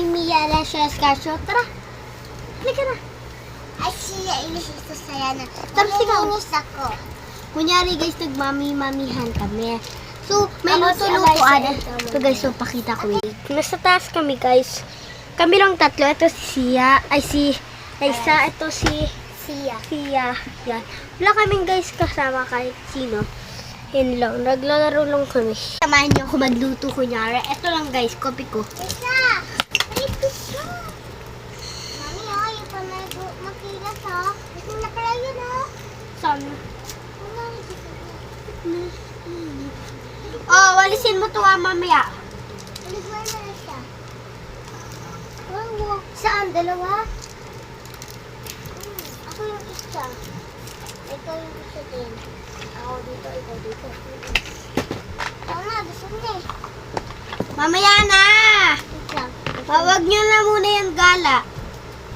Mia Lashes Casio. Tara. Halika na. Ay, siya, inis ito saya na. Tara, sigaw. Inis ako. Kunyari guys, nagmami-mamihan kami. So, may luto-lutoan. So guys, so pakita ko. Nasa taas kami guys. Kami lang tatlo. Ito si Sia. Ay, si Liza. Ito si Sia. Yan. Wala kaming guys kasama kahit sino. Yan lang. Naglalaro lang kami. Samahan niyo ako magluto kunyari. Ito lang guys, kopi ko. Liza! Ito siya! Mami, yung pa makilas ha. Ito na pala yun ha. Saan? Oh, walisin mo to mamaya. Walisin mo na siya. Saan? Dalawa? Ako yung isa. Ikaw yung isa din. Ako dito, ikaw dito. Ikaw na, gusto mo eh. Mamaya na! Huwag nyo na muna yung gala.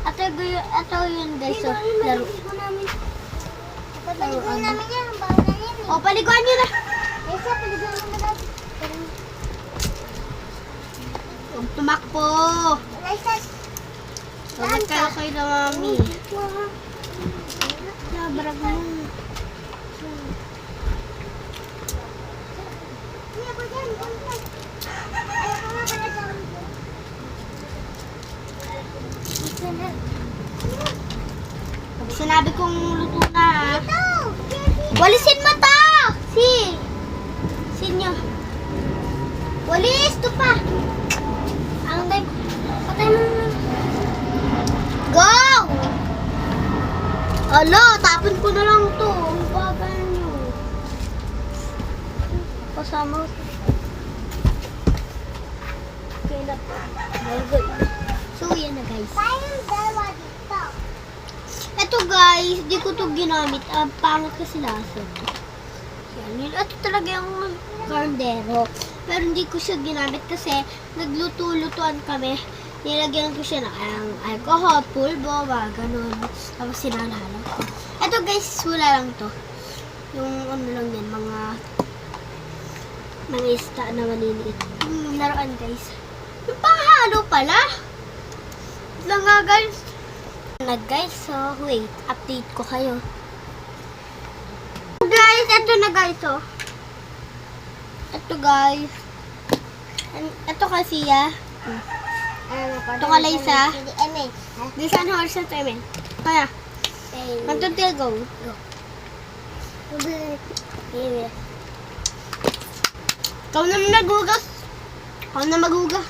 Ito yun guys. So, laro. Paliguan namin yan. O, paliguan nyo na. Esa, paliguan mo na natin. Huwag tumakbo. Huwag kayo kayo na mami. Nabarag mo. Pag sinabi kong luto na ha. Walisin mo to! Sinyo. Walis! Ito pa! Ang time. Patay mo naman. Go! Alo, tapon ko na lang to. Ang bagal nyo. Kasama. Okay na po. So, yan na guys. Ito guys, di ko to ginamit. Pangit kasi lasa. Yan. Ito talaga yung kardero. Pero hindi ko siya ginamit kasi nagluto-lutuan kami. Nilagyan ko siya ng alcohol, pulbo, mga ganun. Tapos sinalala ko. Ito guys, wala lang to. Yung ano lang yan, mga isda na maliliit. Laruan guys. Yung panghalo pala. Ito lang nga guys. Guys, so wait, update ko kayo. Guys, ito na guys, oh. Ito guys. Ito kasi ito ka Liza. This one horse at Emin. Kaya. 1, 2, 3, go. Ikaw na magugas.